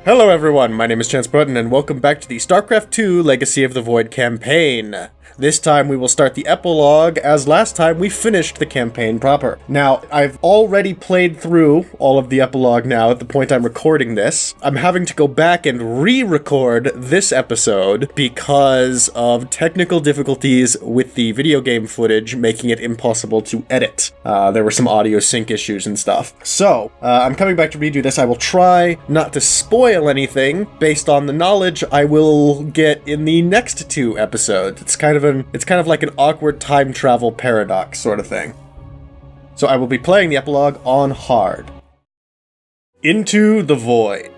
Hello everyone, my name is Chance Button, and welcome back to the StarCraft II Legacy of the Void campaign. This time we will start the epilogue, as last time we finished the campaign proper. Now, I've already played through all of the epilogue now at the point I'm recording this. I'm having to go back and re-record this episode because of technical difficulties with the video game footage, making it impossible to edit. There were some audio sync issues and stuff. So, I'm coming back to redo this. I will try not to spoil anything based on the knowledge I will get in the next two episodes. It's kind of like an awkward time travel paradox sort of thing. So I will be playing the epilogue on hard. Into the Void.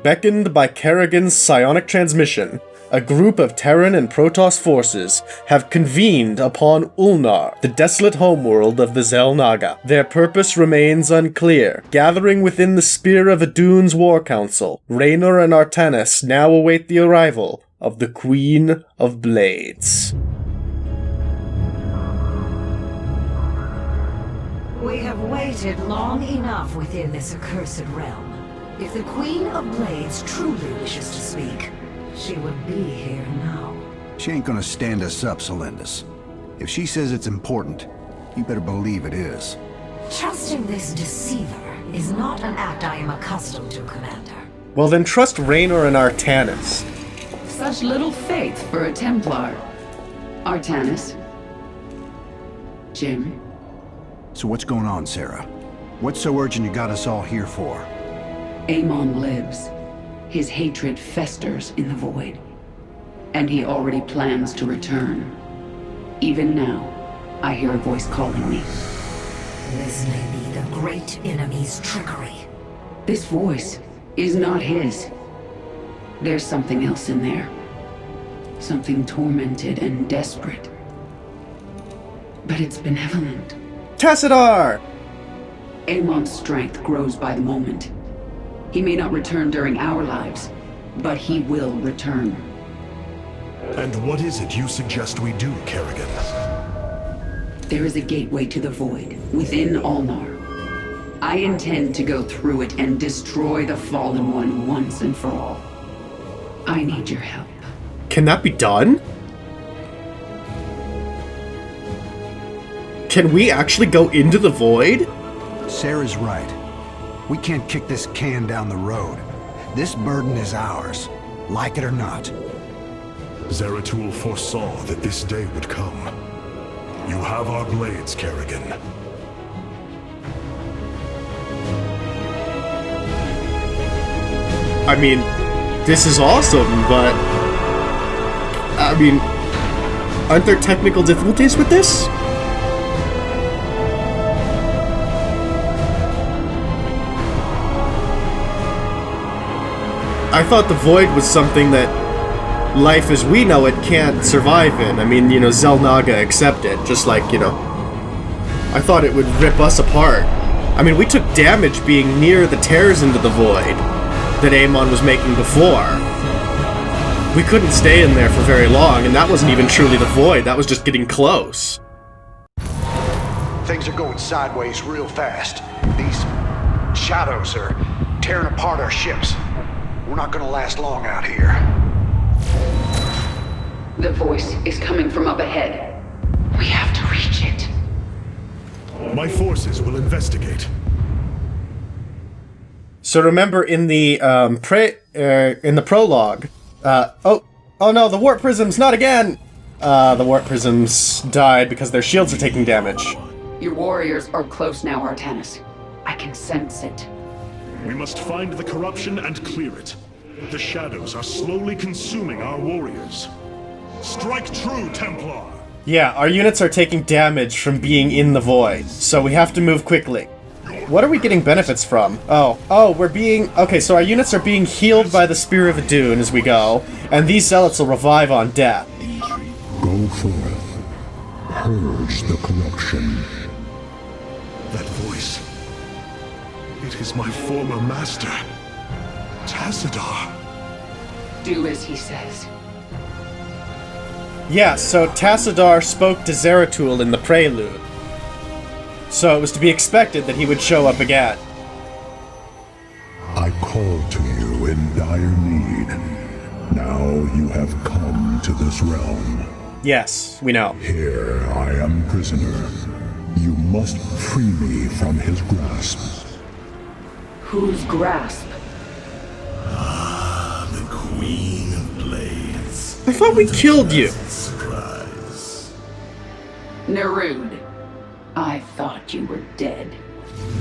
Beckoned by Kerrigan's psionic transmission, a group of Terran and Protoss forces have convened upon Ulnar, the desolate homeworld of the Xel'Naga. Their purpose remains unclear. Gathering within the Spear of Adune's War Council, Raynor and Artanis now await the arrival of the Queen of Blades. We have waited long enough within this accursed realm. If the Queen of Blades truly wishes to speak, she would be here now. She ain't gonna stand us up, Celendis. If she says it's important, you better believe it is. Trusting this deceiver is not an act I am accustomed to, Commander. Well then trust Raynor and Artanis. Such little faith for a Templar. Artanis. Jim. So what's going on, Sarah? What's so urgent you got us all here for? Amon lives. His hatred festers in the void. And he already plans to return. Even now, I hear a voice calling me. This may be the great enemy's trickery. This voice is not his. There's something else in there. Something tormented and desperate. But it's benevolent. Tassadar! Amon's strength grows by the moment. He may not return during our lives, but he will return. And what is it you suggest we do, Kerrigan? There is a gateway to the void, within Ulnar. I intend to go through it and destroy the Fallen One once and for all. I need your help. Can that be done? Can we actually go into the void? Sarah's right. We can't kick this can down the road. This burden is ours, like it or not. Zeratul foresaw that this day would come. You have our blades, Kerrigan. I mean, this is awesome, but... I mean, aren't there technical difficulties with this? I thought the void was something that life as we know it can't survive in. I mean, you know, Xel'Naga accepted, just like, you know... I thought it would rip us apart. I mean, we took damage being near the tears into the void that Amon was making before. We couldn't stay in there for very long, and that wasn't even truly the void, that was just getting close. Things are going sideways real fast. These shadows are tearing apart our ships. We're not gonna last long out here. The voice is coming from up ahead. We have to reach it. My forces will investigate. So remember in the prologue, oh no, the warp prisms, not again! The warp prisms died because their shields are taking damage. Your warriors are close now, Artanis. I can sense it. We must find the corruption and clear it. The shadows are slowly consuming our warriors. Strike true, Templar! Yeah, our units are taking damage from being in the void, so we have to move quickly. What are we getting benefits from? Oh, we're being... Okay, so our units are being healed by the Spear of Adune as we go, and these zealots will revive on death. Go forth. Purge the corruption. That voice... It is my former master, Tassadar. Do as he says. Yeah, so Tassadar spoke to Zeratul in the prelude. So it was to be expected that he would show up again. I called to you in dire you have come to this realm. Yes, we know. Here I am prisoner. You must free me from his grasp. Whose grasp? The Queen of Blades. I thought we killed you. Surprise. Nerud. I thought you were dead.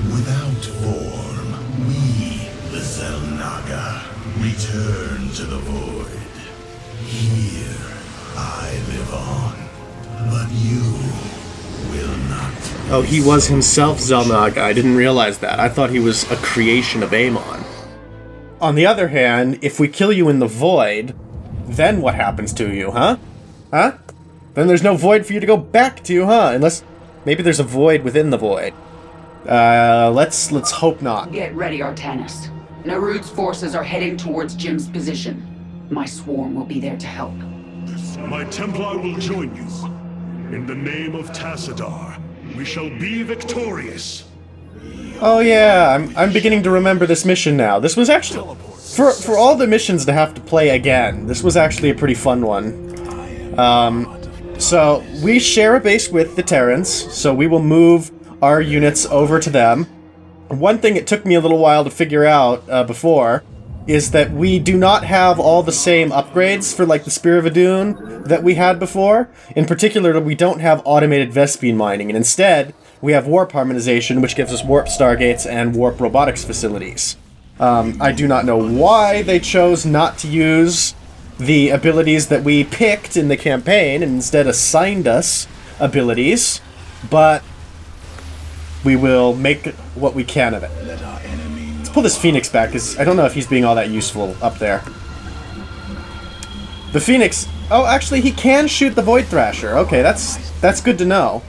Without form, we, the Xel'Naga, return to the void. Here, I live on, but you will not. Oh, he was himself Xel'Naga. I didn't realize that. I thought he was a creation of Amon. On the other hand, if we kill you in the void, then what happens to you, huh? Huh? Then there's no void for you to go back to, huh? Unless maybe there's a void within the void. Let's hope not. Get ready, Artanis. Nerud's forces are heading towards Jim's position. My swarm will be there to help. My Templar will join you. In the name of Tassadar, we shall be victorious. Oh yeah, I'm beginning to remember this mission now. This was actually, for all the missions to have to play again, this was actually a pretty fun one. So we share a base with the Terrans, so we will move our units over to them. One thing it took me a little while to figure out before is that we do not have all the same upgrades for like the Spear of Adun that we had before. In particular, we don't have automated Vespene mining, and instead we have warp harmonization, which gives us warp stargates and warp robotics facilities. I do not know why they chose not to use the abilities that we picked in the campaign and instead assigned us abilities, but we will make what we can of it. Let's pull this Phoenix back, because I don't know if he's being all that useful up there. The Phoenix... Oh, actually, he can shoot the Void Thrasher. Okay, that's good to know.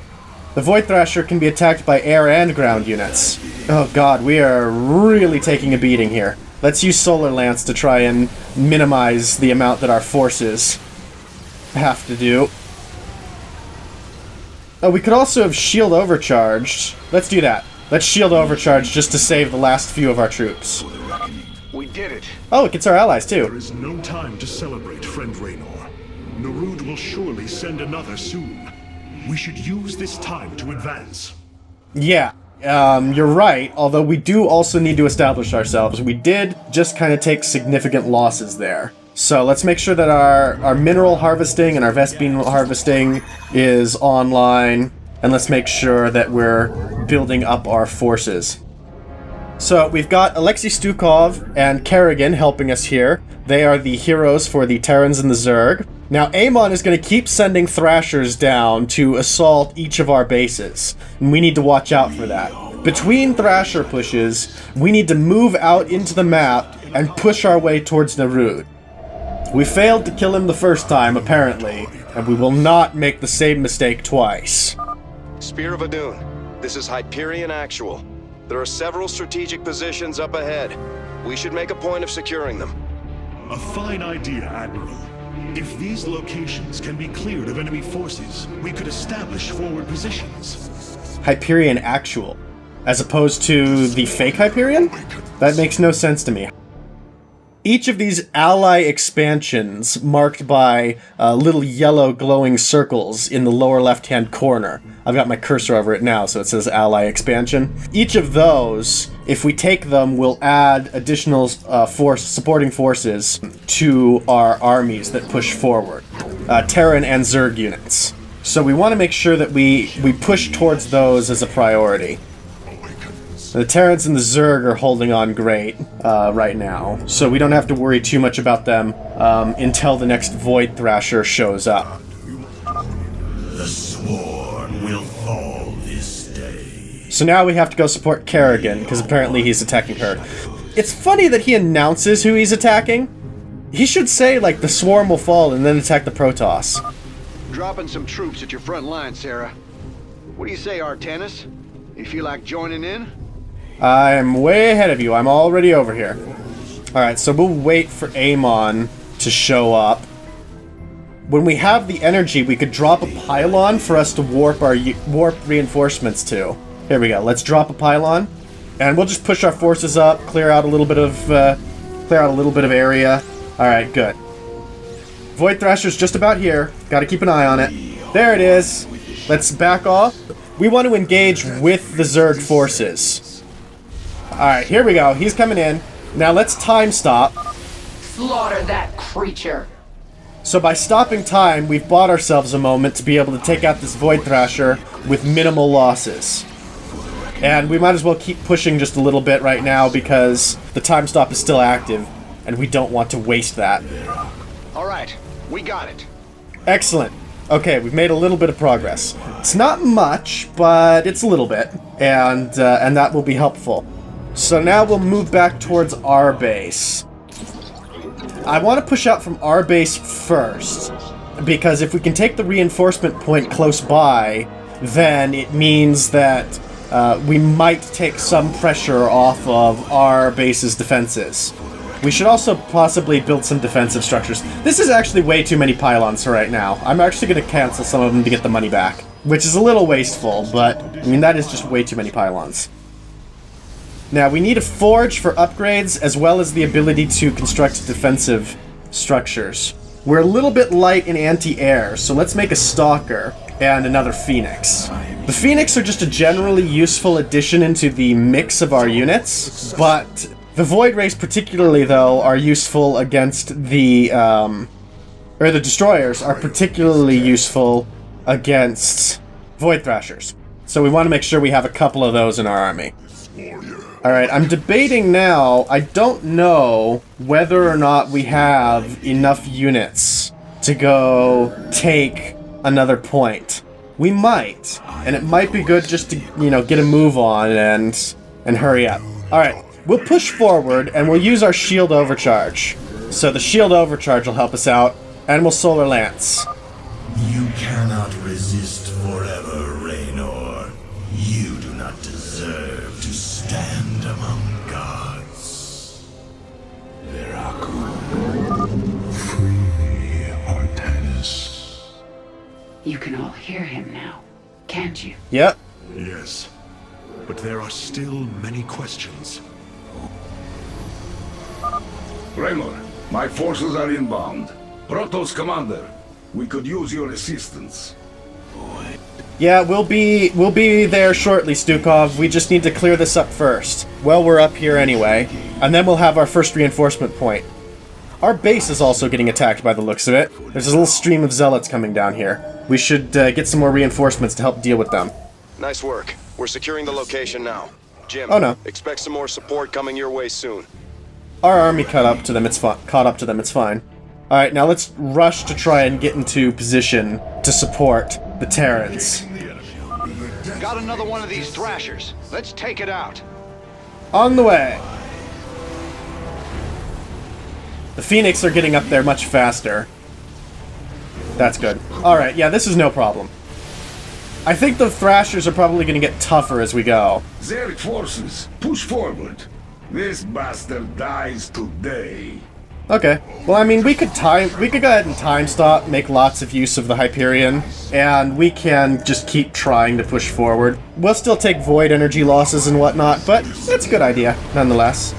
The Void Thrasher can be attacked by air and ground units. Oh god, we are really taking a beating here. Let's use Solar Lance to try and minimize the amount that our forces have to do. Oh, we could also have Shield Overcharged. Let's do that. Let's Shield Overcharge just to save the last few of our troops. We did it. Oh, it gets our allies There too. is no time to celebrate, friend Raynor. Nerud will surely send another soon. We should use this time to advance. Yeah, you're right, although we do also need to establish ourselves. We did just kind of take significant losses there. So let's make sure that our mineral harvesting and our Vespene harvesting is online, and let's make sure that we're building up our forces. So we've got Alexei Stukov and Kerrigan helping us here. They are the heroes for the Terrans and the Zerg. Now Amon is going to keep sending Thrashers down to assault each of our bases, and we need to watch out for that. Between Thrasher pushes, we need to move out into the map and push our way towards Nerud. We failed to kill him the first time, apparently, and we will not make the same mistake twice. Spear of Adun, this is Hyperion Actual. There are several strategic positions up ahead. We should make a point of securing them. A fine idea, Admiral. If these locations can be cleared of enemy forces, we could establish forward positions. Hyperion Actual, as opposed to the fake Hyperion? That makes no sense to me. Each of these ally expansions, marked by little yellow glowing circles in the lower left-hand corner. I've got my cursor over it now, so it says ally expansion. Each of those, if we take them, will add additional supporting forces to our armies that push forward. Terran and Zerg units. So we want to make sure that we push towards those as a priority. The Terrans and the Zerg are holding on great right now, so we don't have to worry too much about them until the next Void Thrasher shows up. The swarm will fall this day. So now we have to go support Kerrigan, because apparently he's attacking her. It's funny that he announces who he's attacking. He should say, like, the swarm will fall and then attack the Protoss. Dropping some troops at your front line, Sarah. What do you say, Artanis? You feel like joining in? I'm way ahead of you. I'm already over here. Alright, so we'll wait for Amon to show up. When we have the energy, we could drop a pylon for us to warp reinforcements to. Here we go. Let's drop a pylon, and we'll just push our forces up, clear out a little bit of area. All right, good. Void Thrasher's just about here. Gotta keep an eye on it. There it is. Let's back off. We want to engage with the Zerg forces. Alright, here we go. He's coming in. Now let's time stop. Slaughter that creature. So by stopping time, we've bought ourselves a moment to be able to take out this Void Thrasher with minimal losses. And we might as well keep pushing just a little bit right now because the time stop is still active, and we don't want to waste that. Alright, we got it. Excellent. Okay, we've made a little bit of progress. It's not much, but it's a little bit, and that will be helpful. So now we'll move back towards our base. I want to push out from our base first, because if we can take the reinforcement point close by, then it means that we might take some pressure off of our base's defenses. We should also possibly build some defensive structures. This is actually way too many pylons for right now. I'm actually going to cancel some of them to get the money back, which is a little wasteful, but I mean, that is just way too many pylons. Now, we need a forge for upgrades, as well as the ability to construct defensive structures. We're a little bit light in anti-air, so let's make a Stalker and another Phoenix. The Phoenix are just a generally useful addition into the mix of our units, but the Void Race particularly, though, are useful against the, or the Destroyers are particularly useful against Void Thrashers. So we want to make sure we have a couple of those in our army. Alright, I'm debating now. I don't know whether or not we have enough units to go take another point. We might, and it might be good just to, you know, get a move on and hurry up. Alright, we'll push forward and we'll use our shield overcharge. So the shield overcharge will help us out, and we'll Solar Lance. You cannot resist forever, Raynor. You do not deserve to stand among gods. Free me, Artanis. You can all hear him now, can't you? Yep. Yes, but there are still many questions. Raynor, my forces are inbound. Protoss Commander, we could use your assistance. Yeah, we'll be there shortly, Stukov. We just need to clear this up first. Well, we're up here anyway, and then we'll have our first reinforcement point. Our base is also getting attacked by the looks of it. There's a little stream of zealots coming down here. We should get some more reinforcements to help deal with them. Nice work. We're securing the location now. Jim, oh no, expect some more support coming your way soon. Our army caught up to them. It's fine. All right, now let's rush to try and get into position to support the Terrans. Got another one of these Thrashers. Let's take it out. On the way. The Phoenix are getting up there much faster. That's good. Alright, yeah, this is no problem. I think the Thrashers are probably going to get tougher as we go. Zerg forces, push forward. This bastard dies today. Okay. Well, I mean, we could go ahead and time stop, make lots of use of the Hyperion, and we can just keep trying to push forward. We'll still take void energy losses and whatnot, but it's a good idea, nonetheless.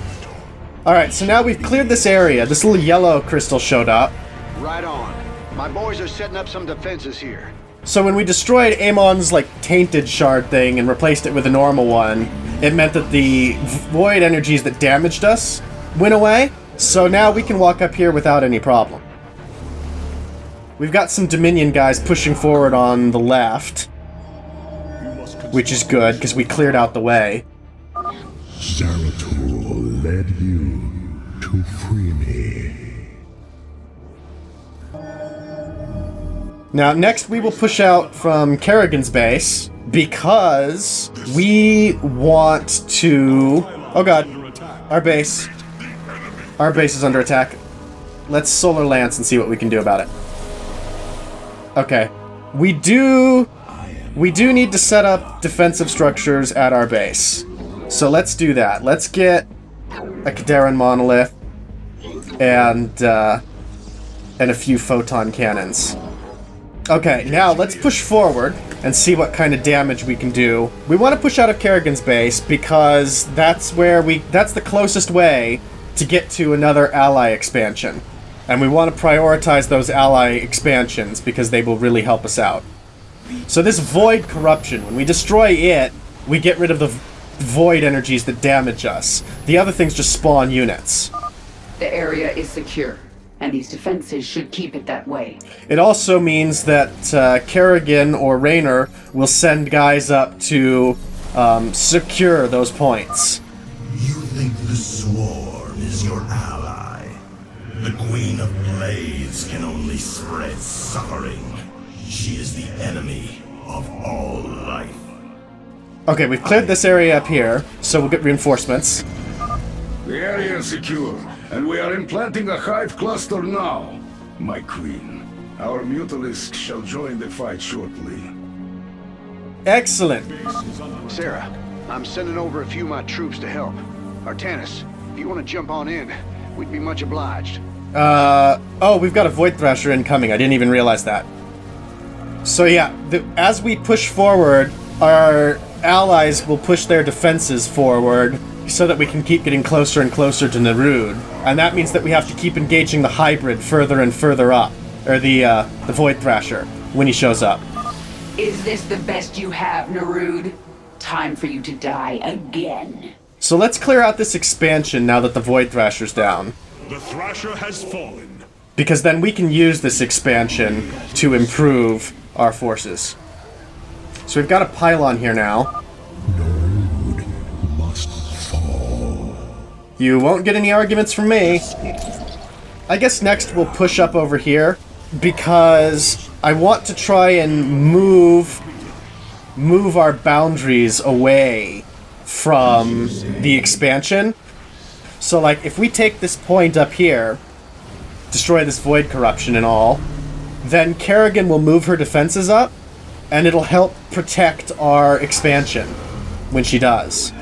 Alright, so now we've cleared this area. This little yellow crystal showed up. Right on. My boys are setting up some defenses here. So when we destroyed Amon's, like, tainted shard thing and replaced it with a normal one, it meant that the void energies that damaged us went away. So now we can walk up here without any problem. We've got some Dominion guys pushing forward on the left, which is good, because we cleared out the way. Zeratul led you to free me. Now, next we will push out from Kerrigan's base, because we want to... Oh god, our base. Our base is under attack. Let's Solar Lance and see what we can do about it. Okay. We do need to set up defensive structures at our base. So let's do that. Let's get a Kadaran monolith and a few photon cannons. Okay, now let's push forward and see what kind of damage we can do. We want to push out of Kerrigan's base because that's the closest way to get to another ally expansion. And we want to prioritize those ally expansions because they will really help us out. So this void corruption, when we destroy it, we get rid of the void energies that damage us. The other things just spawn units. The area is secure, and these defenses should keep it that way. It also means that Kerrigan or Raynor will send guys up to secure those points. You think the Swarm is your ally? The Queen of Blades can only spread suffering. She is the enemy of all life. Okay, we've cleared this area up here, so we'll get reinforcements. The area is secure, and we are implanting a hive cluster now. My queen, our mutalisks shall join the fight shortly. Excellent. Sarah, I'm sending over a few of my troops to help. Artanis, if you want to jump on in, we'd be much obliged. Oh, we've got a Void Thrasher incoming. I didn't even realize that. So yeah, as we push forward, our allies will push their defenses forward so that we can keep getting closer and closer to Nerud. And that means that we have to keep engaging the hybrid further and further up. Or the Void Thrasher, when he shows up. Is this the best you have, Nerud? Time for you to die again. So let's clear out this expansion now that the Void Thrasher's down. The Thrasher has fallen. Because then we can use this expansion to improve our forces. So we've got a pylon here now. Node must fall. You won't get any arguments from me. I guess next we'll push up over here, because I want to try and move our boundaries away from the expansion. So like, if we take this point up here, destroy this void corruption and all, then Kerrigan will move her defenses up, and it'll help protect our expansion when she does.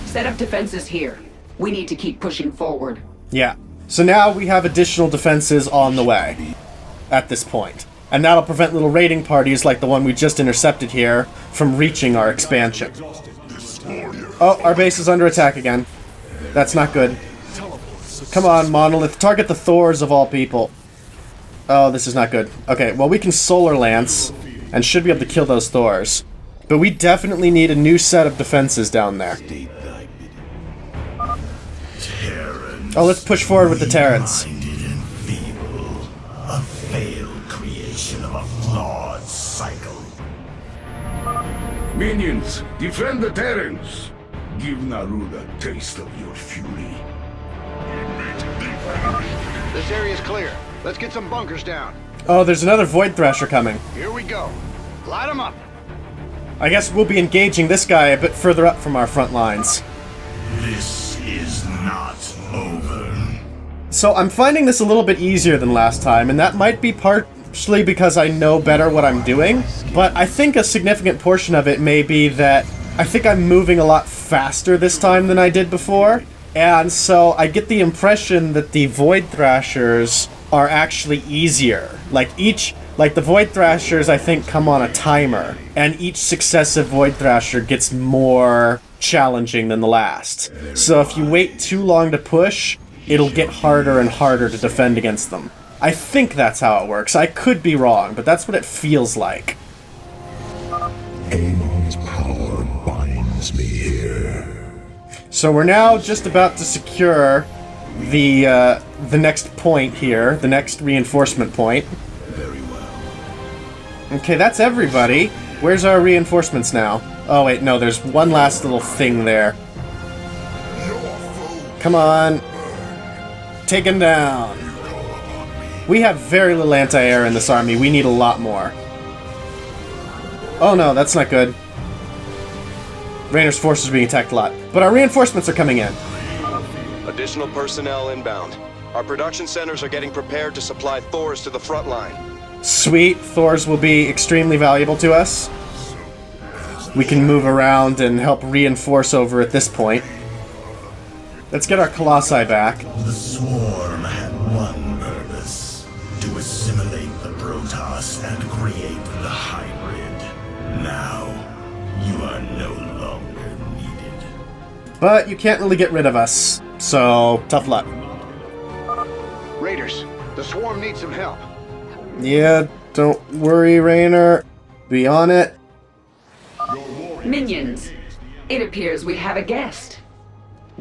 Set up defenses here. We need to keep pushing forward. Yeah. So now we have additional defenses on the way at this point. And that'll prevent little raiding parties like the one we just intercepted here from reaching our expansion. Oh, our base is under attack again. That's not good. Come on, Monolith. Target the Thors of all people. Oh, this is not good. Okay, well, we can Solar Lance and should be able to kill those Thors. But we definitely need a new set of defenses down there. Oh, let's push forward with the Terrans. A failed creation of a flawed cycle. Minions, defend the Terrans. Give Nerud a taste of your fury. This area's clear. Let's get some bunkers down. Oh, there's another Void Thrasher coming. Here we go. Light them up. I guess we'll be engaging this guy a bit further up from our front lines. This is not over. So I'm finding this a little bit easier than last time, and that might be partially because I know better what I'm doing, but I think a significant portion of it may be that I think I'm moving a lot faster this time than I did before, and so I get the impression that the Void Thrashers are actually easier. Like the Void Thrashers, I think, come on a timer, and each successive Void Thrasher gets more challenging than the last. So if you wait too long to push, it'll get harder and harder to defend against them. I think that's how it works. I could be wrong, but that's what it feels like. Amon's power binds me here. So we're now just about to secure the next point here, the next reinforcement point. Very well. Okay, that's everybody. Where's our reinforcements now? Oh wait, no, there's one last little thing there. Come on. Take him down. We have very little anti-air in this army. We need a lot more. Oh no, that's not good. Raynor's forces are being attacked a lot. But our reinforcements are coming in. Additional personnel inbound. Our production centers are getting prepared to supply Thors to the front line. Sweet. Thors will be extremely valuable to us. We can move around and help reinforce over at this point. Let's get our Colossi back. The Swarm had one purpose: to assimilate the Protoss and create the hybrid. Now, you are no longer needed. But you can't really get rid of us, so tough luck. The swarm needs some help. Yeah, don't worry, Raynor. Be on it. Minions, it appears we have a guest.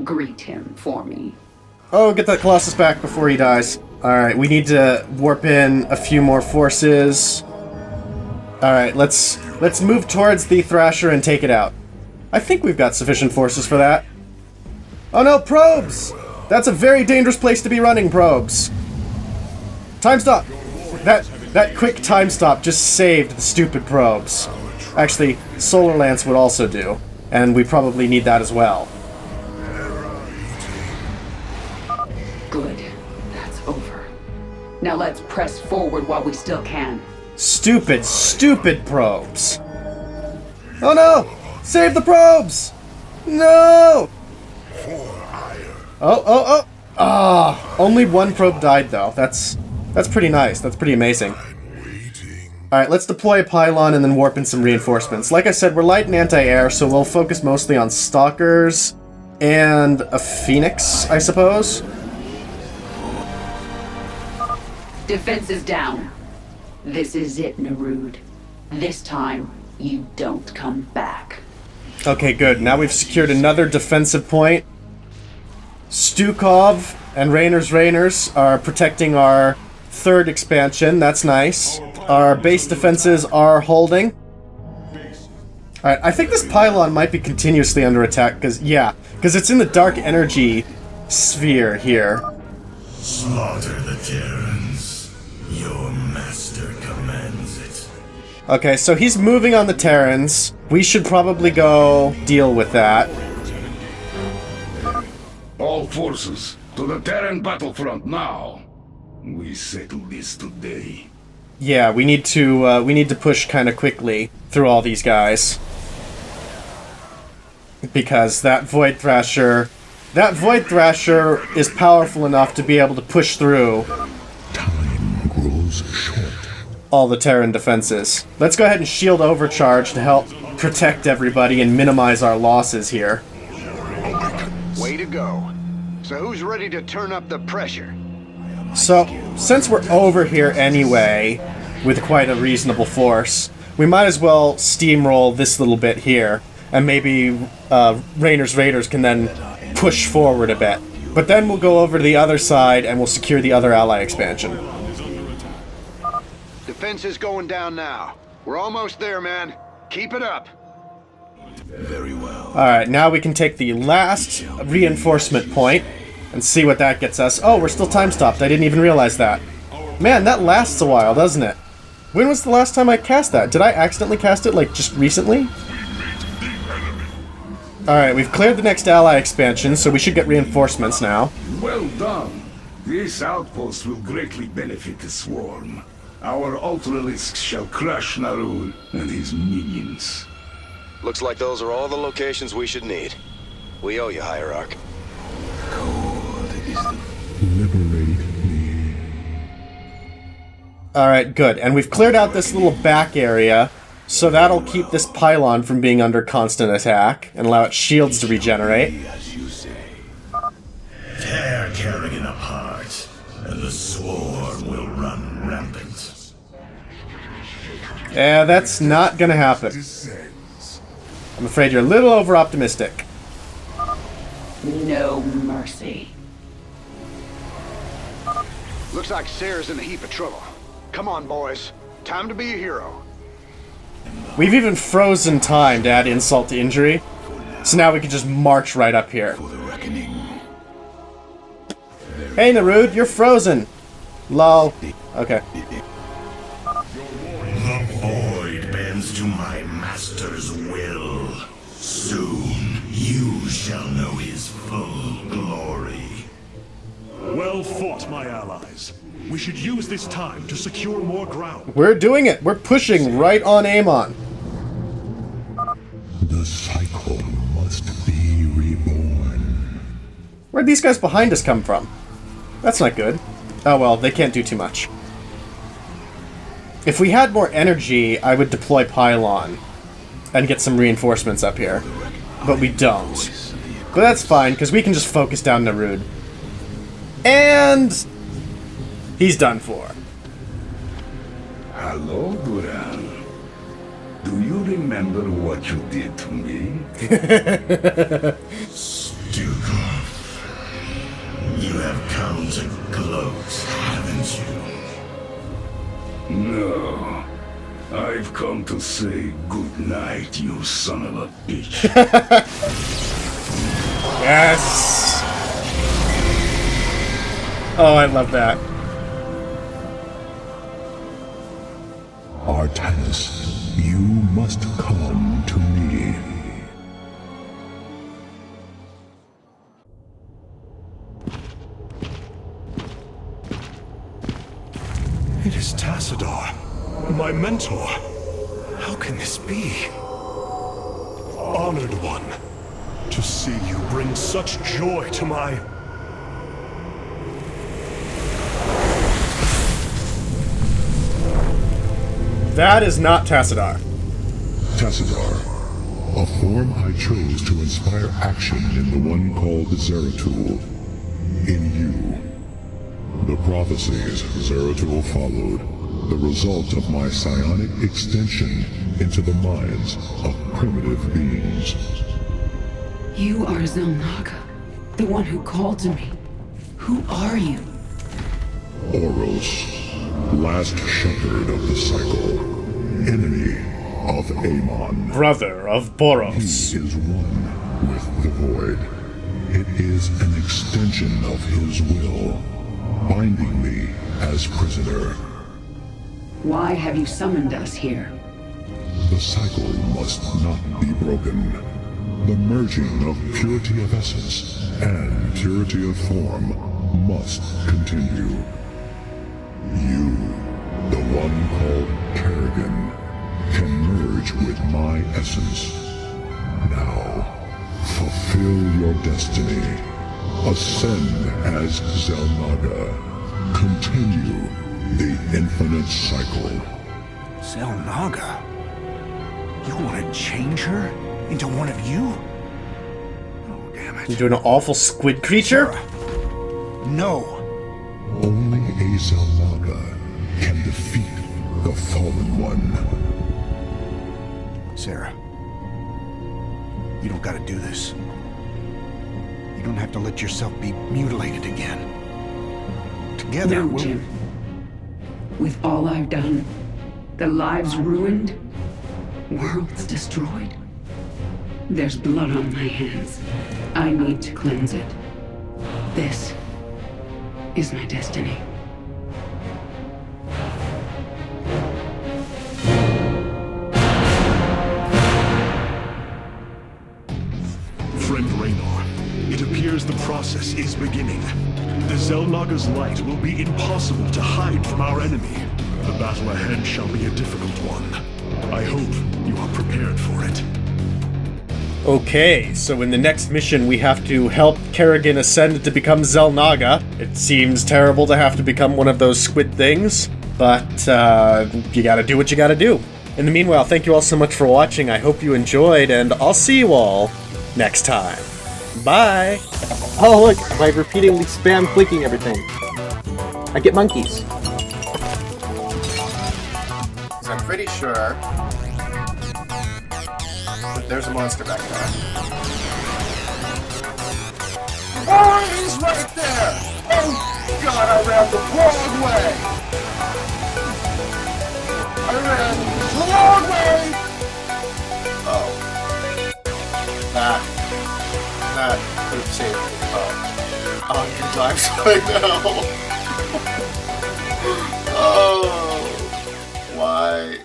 Greet him for me. Oh, get that Colossus back before he dies. Alright, we need to warp in a few more forces. Alright, let's move towards the Thrasher and take it out. I think we've got sufficient forces for that. Oh no, probes! That's a very dangerous place to be running probes. Time stop! That quick time stop just saved the stupid probes. Actually, Solar Lance would also do, and we probably need that as well. Good. That's over. Now let's press forward while we still can. Stupid, stupid probes! Oh no! Save the probes! No! Oh! Ah! Only one probe died though. That's pretty nice. That's pretty amazing. Alright, let's deploy a pylon and then warp in some reinforcements. Like I said, we're light and anti-air, so we'll focus mostly on stalkers and a phoenix, I suppose. Defense is down. This is it, Narud. This time, you don't come back. Okay, good. Now we've secured another defensive point. Stukov and Raynors are protecting our third expansion. That's nice. Our base defenses are holding. Alright, I think this pylon might be continuously under attack, because it's in the dark energy sphere here. Slaughter the Terrans. Your master commands it. Okay, so he's moving on the Terrans. We should probably go deal with that. All forces, to the Terran battlefront now. We settle this today. Yeah, we need to push kind of quickly through all these guys. Because that Void Thrasher is powerful enough to be able to push through Time grows short. all the Terran defenses. Let's go ahead and shield overcharge to help protect everybody and minimize our losses here. Way to go. So who's ready to turn up the pressure? So, since we're over here anyway, with quite a reasonable force, we might as well steamroll this little bit here, and maybe Raynor's Raiders can then push forward a bit. But then we'll go over to the other side and we'll secure the other ally expansion. Defense is going down now. We're almost there, man. Keep it up. Very well. Alright, now we can take the last reinforcement point and see what that gets us. Oh, we're still time stopped. I didn't even realize that. Man, that lasts a while, doesn't it? When was the last time I cast that? Did I accidentally cast it, like, just recently? Alright, we've cleared the next ally expansion, so we should get reinforcements now. Well done. This outpost will greatly benefit the swarm. Our Ultralisks shall crush Narud and his minions. Looks like those are all the locations we should need. We owe you, Hierarch. Liberate me. Alright, good. And we've cleared out this little back area, so that'll keep this pylon from being under constant attack, and allow its shields to regenerate. As you say. Tear Kerrigan apart, and the swarm will run rampant. Yeah, that's not gonna happen. I'm afraid you're a little over-optimistic. No mercy. Looks like Sarah's in a heap of trouble. Come on, boys. Time to be a hero. We've even frozen time to add insult to injury, so now we can just march right up here. Hey, Narud, you're frozen! Lol. Okay. The void bends to my master's will. Soon, you shall know his full glory. Well fought, my allies. We should use this time to secure more ground. We're doing it! We're pushing right on Amon. The cycle must be reborn. Where'd these guys behind us come from? That's not good. Oh well, they can't do too much. If we had more energy, I would deploy Pylon and get some reinforcements up here. But we don't. But that's fine, because we can just focus down Narud. And He's done for. Hello, Duran. Do you remember what you did to me? Stukov, you have come to gloat, haven't you? No. I've come to say good night, you son of a bitch. Yes! Oh, I love that. Artanis, you must come to me. It is Tassadar, my mentor. How can this be? Honored one, to see you bring such joy to my... That is not Tassadar. Tassadar, a form I chose to inspire action in the one called Zeratul. In you. The prophecies Zeratul followed, the result of my psionic extension into the minds of primitive beings. You are Xel'Naga, the one who called to me. Who are you? Oros, last shepherd of the cycle, enemy of Amon. Brother of Boros. He is one with the void. It is an extension of his will, binding me as prisoner. Why have you summoned us here? The cycle must not be broken. The merging of purity of essence and purity of form must continue. You, the one called Kerrigan, can merge with my essence. Now, fulfill your destiny. Ascend as Xel'Naga. Continue the infinite cycle. Xel'Naga? You want to change her into one of you? Oh, damn it. You're doing an awful squid creature? No. Only a Xel'Naga can defeat the Fallen One. Sarah, you don't gotta do this. You don't have to let yourself be mutilated again. Together, No, we'll... Jim. With all I've done, the lives ruined, worlds destroyed, there's blood on my hands. I need to cleanse it. This is my destiny. Friend Raynor, it appears the process is beginning. The Xel'Naga's light will be impossible to hide from our enemy. The battle ahead shall be a difficult one. I hope you are prepared for it. Okay, so in the next mission we have to help Kerrigan ascend to become Xel'Naga. It seems terrible to have to become one of those squid things, but you gotta do what you gotta do. In the meanwhile, thank you all so much for watching. I hope you enjoyed, and I'll see you all next time. Bye! Oh look, by repeatedly spam clicking everything, I get monkeys. I'm pretty sure that there's a monster back there. Oh, he's right there! Oh god, I ran the wrong way! I ran the wrong way! Oh. That could have saved me. 100 times right now. Oh. Why?